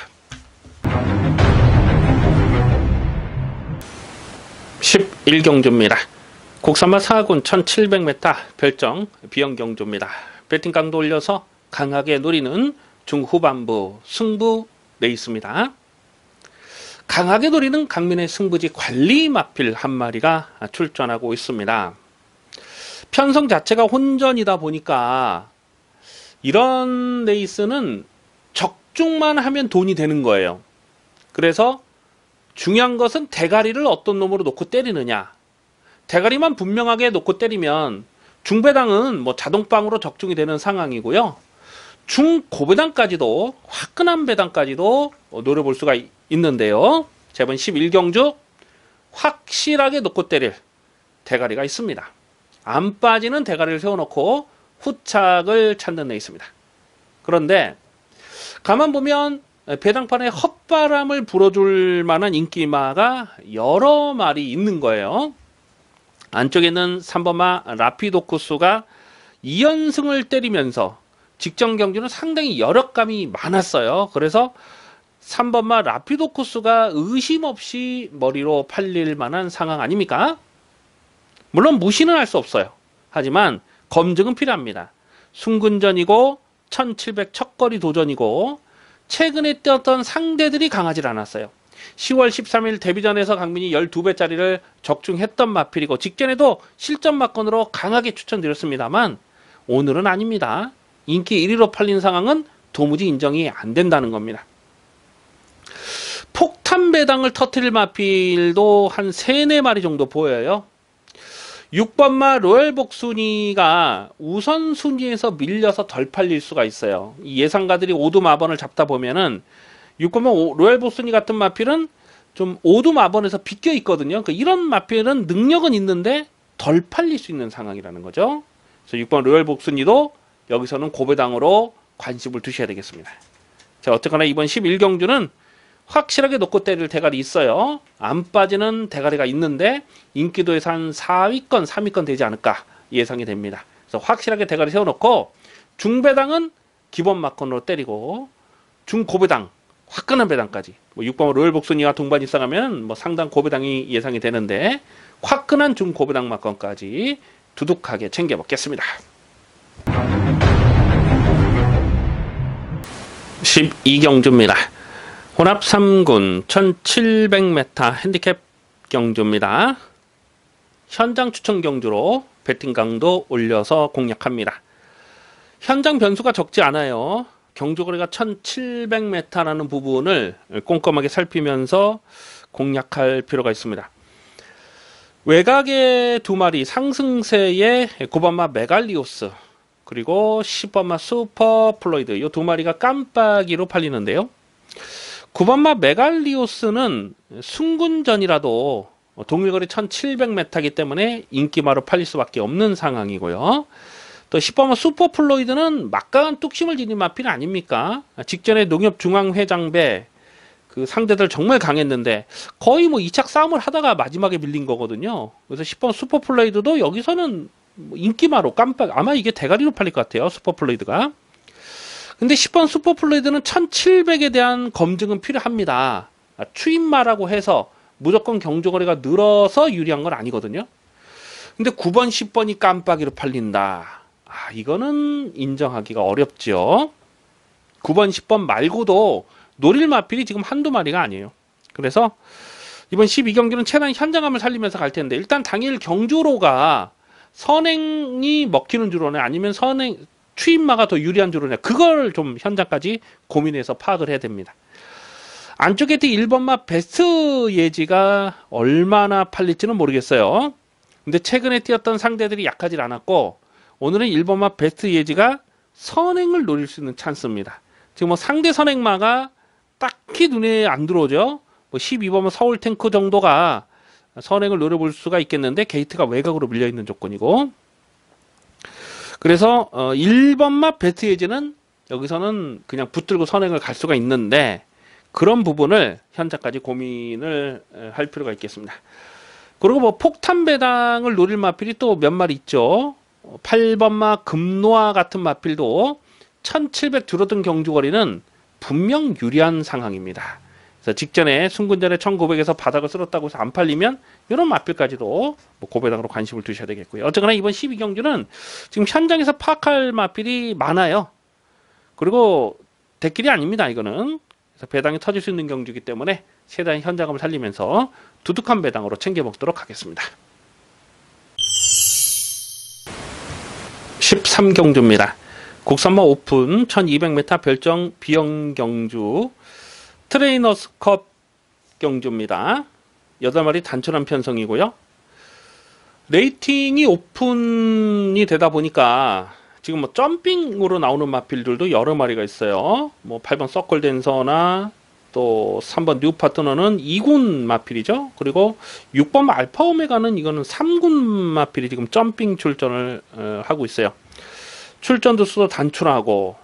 11경주입니다. 국산마 4군 1700m 별정 비영경주입니다. 배팅 강도 올려서 강하게 노리는 중후반부 승부 레이스입니다. 강하게 노리는 강민의 승부지 관리 마필 한 마리가 출전하고 있습니다. 편성 자체가 혼전이다 보니까 이런 레이스는 적중만 하면 돈이 되는 거예요. 그래서 중요한 것은 대가리를 어떤 놈으로 놓고 때리느냐. 대가리만 분명하게 놓고 때리면 중배당은 뭐 자동빵으로 적중이 되는 상황이고요. 중고배당까지도 화끈한 배당까지도 노려볼 수가 있는데요. 제번 11경주 확실하게 놓고 때릴 대가리가 있습니다. 안 빠지는 대가리를 세워놓고 후착을 찾는 레이스입니다. 그런데 가만 보면 배당판에 헛바람을 불어줄 만한 인기마가 여러 마리 있는 거예요. 안쪽에는 3번마 라피도쿠스가 2연승을 때리면서 직전 경주는 상당히 여력감이 많았어요. 그래서 3번마 라피도쿠스가 의심 없이 머리로 팔릴 만한 상황 아닙니까? 물론 무시는 할 수 없어요. 하지만 검증은 필요합니다. 순군전이고 1700 첫거리 도전이고 최근에 뛰었던 상대들이 강하지 않았어요. 10월 13일 데뷔전에서 강민이 12배짜리를 적중했던 마필이고 직전에도 실전 막건으로 강하게 추천드렸습니다만 오늘은 아닙니다. 인기 1위로 팔린 상황은 도무지 인정이 안 된다는 겁니다. 폭탄 배당을 터뜨릴 마필도 한 3, 4마리 정도 보여요. 6번마 로열 복순이가 우선순위에서 밀려서 덜 팔릴 수가 있어요. 이 예상가들이 오두 마번을 잡다 보면은 6번마 로열 복순이 같은 마필은 좀 오두 마번에서 비껴 있거든요. 그러니까 이런 마필은 능력은 있는데 덜 팔릴 수 있는 상황이라는 거죠. 그래서 6번 로열 복순이도 여기서는 고배당으로 관심을 두셔야 되겠습니다. 자, 어쨌거나 이번 11경주는 확실하게 놓고 때릴 대가리 있어요. 안 빠지는 대가리가 있는데 인기도에서 한 4위권, 3위권 되지 않을까 예상이 됩니다. 그래서 확실하게 대가리 세워놓고 중배당은 기본 막건으로 때리고 중고배당, 화끈한 배당까지 뭐 6번 로열 복순이와 동반 입상하면 뭐 상당 고배당이 예상이 되는데 화끈한 중고배당 막건까지 두둑하게 챙겨 먹겠습니다. 12경주입니다. 혼합 3군 1700m 핸디캡 경주입니다. 현장 추천 경주로 배팅 강도 올려서 공략합니다. 현장 변수가 적지 않아요. 경주거리가 1700m라는 부분을 꼼꼼하게 살피면서 공략할 필요가 있습니다. 외곽의 두 마리 상승세의 9번마 메갈리오스 그리고 10번마 슈퍼플로이드 이 두 마리가 깜빡이로 팔리는데요. 9번마 메갈리오스는 순군전이라도 동일거리 1700m이기 때문에 인기마로 팔릴 수밖에 없는 상황이고요. 또 10번마 슈퍼플로이드는 막강한 뚝심을 지닌 마필 아닙니까? 직전에 농협중앙회장배 그 상대들 정말 강했는데 거의 뭐 2착 싸움을 하다가 마지막에 밀린 거거든요. 그래서 10번 슈퍼플로이드도 여기서는 인기마로 깜빡 아마 이게 대가리로 팔릴 것 같아요. 슈퍼플로이드가. 근데 10번 슈퍼플로이드는 1700에 대한 검증은 필요합니다. 추임마라고 해서 무조건 경주거리가 늘어서 유리한 건 아니거든요. 근데 9번 10번이 깜빡이로 팔린다. 이거는 인정하기가 어렵죠. 9번 10번 말고도 노릴 마필이 지금 한두 마리가 아니에요. 그래서 이번 12경기는 최대한 현장감을 살리면서 갈 텐데 일단 당일 경주로가 선행이 먹히는 주로냐 아니면 선행 추임마가 더 유리한 주로냐 그걸 좀 현장까지 고민해서 파악을 해야 됩니다. 안쪽에 1번마 베스트 예지가 얼마나 팔릴지는 모르겠어요. 근데 최근에 뛰었던 상대들이 약하지 않았고 오늘은 1번마 베스트 예지가 선행을 노릴 수 있는 찬스입니다. 지금 뭐 상대 선행마가 딱히 눈에 안 들어오죠. 뭐 12번마 서울 탱크 정도가 선행을 노려볼 수가 있겠는데 게이트가 외곽으로 밀려있는 조건이고 그래서 1번마 베스트 예지는 여기서는 그냥 붙들고 선행을 갈 수가 있는데 그런 부분을 현재까지 고민을 할 필요가 있겠습니다. 그리고 뭐 폭탄 배당을 노릴 마필이 또 몇 마리 있죠. 8번마 금노아 같은 마필도 1700 줄어든 경주거리는 분명 유리한 상황입니다. 그래서 직전에 순군전에 1900에서 바닥을 쓸었다고 해서 안 팔리면 이런 마필까지도 뭐 고배당으로 관심을 두셔야 되겠고요. 어쨌거나 이번 12경주는 지금 현장에서 파악할 마필이 많아요. 그리고 대길이 아닙니다. 이거는. 그래서 배당이 터질 수 있는 경주이기 때문에 최대한 현장감을 살리면서 두둑한 배당으로 챙겨 먹도록 하겠습니다. 13경주입니다. 국산마 오픈 1200m 별정 비영 경주 트레이너스컵 경주입니다. 8마리 단촐한 편성이고요. 레이팅이 오픈이 되다 보니까 지금 뭐 점핑으로 나오는 마필들도 여러 마리가 있어요. 뭐 8번 서클댄서나 또 3번 뉴 파트너는 2군 마필이죠. 그리고 6번 알파 오메가는 이거는 3군 마필이 지금 점핑 출전을 하고 있어요. 출전도 수도 단출하고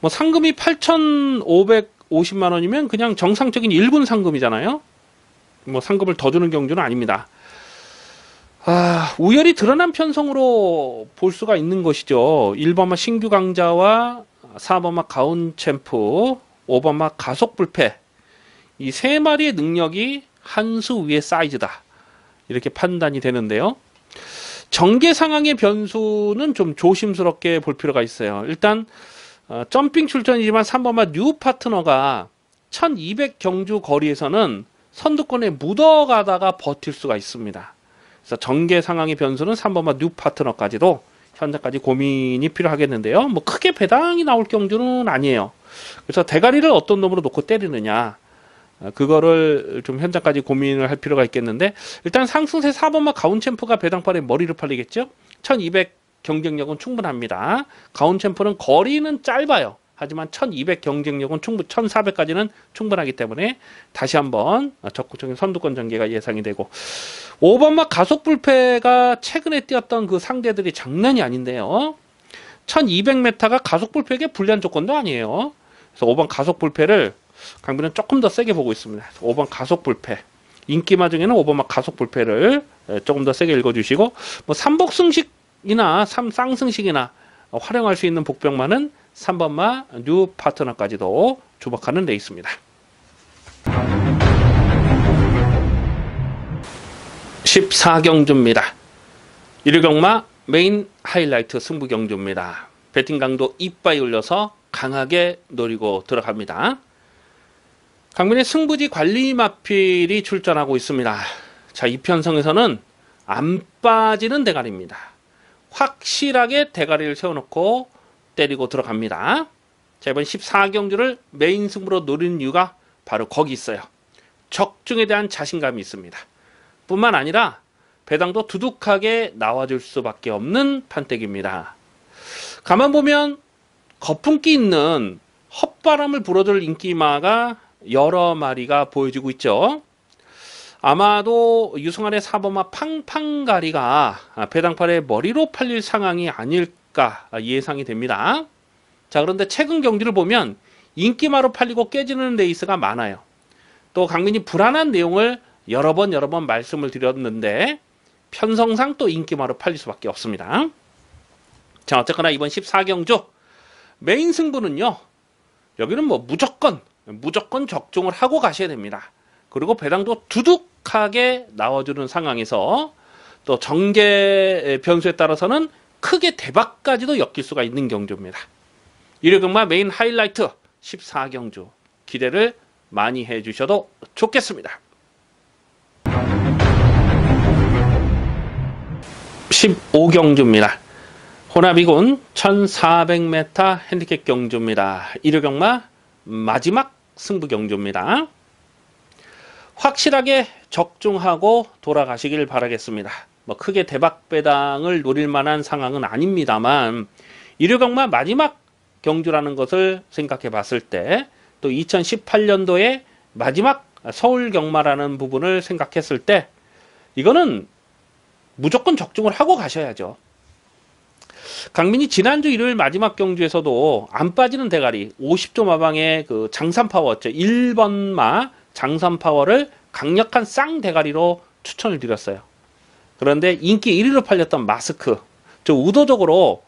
뭐 상금이 8,550만 원이면 그냥 정상적인 1군 상금이잖아요. 뭐 상금을 더 주는 경주는 아닙니다. 우열이 드러난 편성으로 볼 수가 있는 것이죠. 1번마 신규 강자와 4번마 가운 챔프 5번마 가속 불패 이 세 마리의 능력이 한 수 위의 사이즈다 이렇게 판단이 되는데요. 전개 상황의 변수는 좀 조심스럽게 볼 필요가 있어요. 일단 점핑 출전이지만 3번마 뉴 파트너가 1200 경주 거리에서는 선두권에 묻어가다가 버틸 수가 있습니다. 그래서 전개 상황의 변수는 3번마 뉴 파트너까지도 현재까지 고민이 필요하겠는데요. 뭐 크게 배당이 나올 경주는 아니에요. 그래서 대가리를 어떤 놈으로 놓고 때리느냐 그거를 좀 현재까지 고민을 할 필요가 있겠는데 일단 상승세 4번마 가운챔프가 배당팔에 머리를 팔리겠죠. 1200 경쟁력은 충분합니다. 가운챔프는 거리는 짧아요. 하지만 1200 경쟁력은 1400까지는 충분하기 때문에 다시 한번 적극적인 선두권 전개가 예상이 되고 5번마 가속 불패가 최근에 뛰었던 그 상대들이 장난이 아닌데요. 1200m가 가속 불패에게 불리한 조건도 아니에요. 그래서 5번 가속 불패를 강민은 조금 더 세게 보고 있습니다. 5번 가속 불패. 인기마 중에는 5번 가속 불패를 조금 더 세게 읽어주시고, 뭐 삼복승식이나 쌍승식이나 활용할 수 있는 복병마는 3번마 뉴 파트너까지도 주목하는 데 있습니다. 14경주입니다. 1경마 메인 하이라이트 승부경주입니다. 배팅 강도 이빠이 올려서 강하게 노리고 들어갑니다. 강민의 승부지 관리 마필이 출전하고 있습니다. 자, 이 편성에서는 안 빠지는 대가리입니다. 확실하게 대가리를 세워놓고 때리고 들어갑니다. 자, 이번 14경주를 메인 승부로 노리는 이유가 바로 거기 있어요. 적중에 대한 자신감이 있습니다. 뿐만 아니라 배당도 두둑하게 나와줄 수밖에 없는 판때기입니다. 가만 보면 거품기 있는 헛바람을 불어줄 인기마가 여러 마리가 보여지고 있죠. 아마도 유승환의 4번마 팡팡가리가 배당팔의 머리로 팔릴 상황이 아닐까 예상이 됩니다. 자, 그런데 최근 경기를 보면 인기마로 팔리고 깨지는 레이스가 많아요. 또 강민이 불안한 내용을 여러 번 말씀을 드렸는데 편성상 또 인기마로 팔릴 수밖에 없습니다. 자, 어쨌거나 이번 14경주 메인 승부는요, 여기는 뭐 무조건 적중을 하고 가셔야 됩니다. 그리고 배당도 두둑하게 나와주는 상황에서 또 전개 변수에 따라서는 크게 대박까지도 엮일 수가 있는 경주입니다. 1회경마 메인 하이라이트 14경주 기대를 많이 해주셔도 좋겠습니다. 15경주입니다. 호나비군 1400m 핸디캡 경주입니다. 1회경마 마지막 승부 경주입니다. 확실하게 적중하고 돌아가시길 바라겠습니다. 뭐 크게 대박 배당을 노릴 만한 상황은 아닙니다만 1회경마 마지막 경주라는 것을 생각해 봤을 때 또 2018년도에 마지막 서울 경마라는 부분을 생각했을 때 이거는 무조건 적중을 하고 가셔야죠. 강민이 지난주 일요일 마지막 경주에서도 안 빠지는 대가리 50조 마방의 그 장산파워였죠. 1번마 장산파워를 강력한 쌍대가리로 추천을 드렸어요. 그런데 인기 1위로 팔렸던 마스크, 좀 의도적으로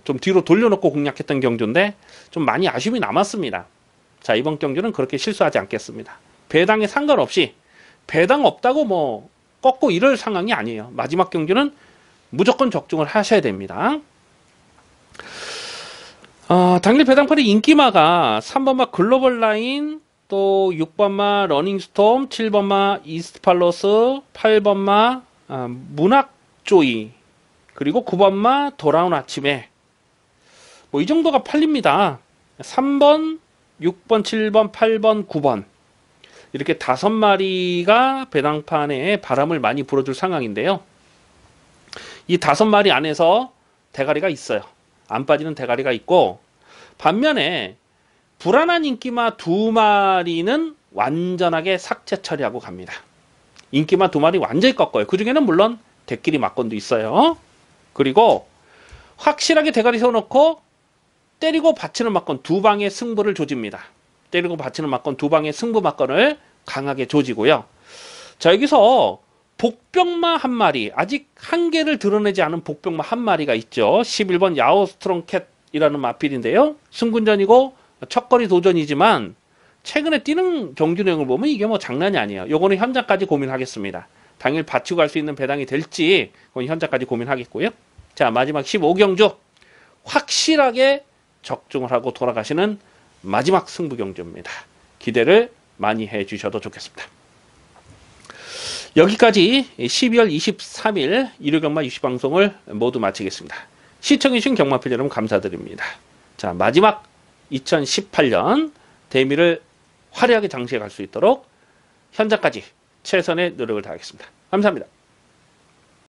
좀 뒤로 돌려놓고 공략했던 경주인데 좀 많이 아쉬움이 남았습니다. 자, 이번 경주는 그렇게 실수하지 않겠습니다. 배당에 상관없이 배당 없다고 뭐 꺾고 이럴 상황이 아니에요. 마지막 경주는 무조건 적중을 하셔야 됩니다. 당일 배당팔의 인기마가 3번마 글로벌 라인, 또 6번마 러닝스톰, 7번마 이스트팔로스, 8번마 문학조이, 그리고 9번마 돌아온 아침에 뭐 이 정도가 팔립니다. 3번, 6번, 7번, 8번, 9번 이렇게 5마리가 배당판에 바람을 많이 불어줄 상황인데요. 이 5마리 안에서 대가리가 있어요. 안 빠지는 대가리가 있고, 반면에 불안한 인기마 2마리는 완전하게 삭제 처리하고 갑니다. 인기마 2마리 완전히 꺾어요. 그 중에는 물론 대끼리 막건도 있어요. 그리고 확실하게 대가리 세워놓고 때리고 받치는 막건 2방의 승부를 조집니다. 때리고 받치는 막건 2방의 승부 막건을 강하게 조지고요. 자, 여기서 복병마 한 마리, 아직 한계를 드러내지 않은 복병마 한 마리가 있죠. 11번 야오스트롱캣이라는 마필인데요. 승군전이고 첫거리 도전이지만 최근에 뛰는 경주 내용을 보면 이게 뭐 장난이 아니에요. 요거는 현장까지 고민하겠습니다. 당일 받치고 갈 수 있는 배당이 될지 그건 현장까지 고민하겠고요. 자, 마지막 15경주 확실하게 적중을 하고 돌아가시는 마지막 승부 경주입니다. 기대를 많이 해주셔도 좋겠습니다. 여기까지 12월 23일 일요경마 60방송을 모두 마치겠습니다. 시청해주신 경마팬 여러분 감사드립니다. 자, 마지막 2018년 대미를 화려하게 장식해 갈 수 있도록 현장까지 최선의 노력을 다하겠습니다. 감사합니다.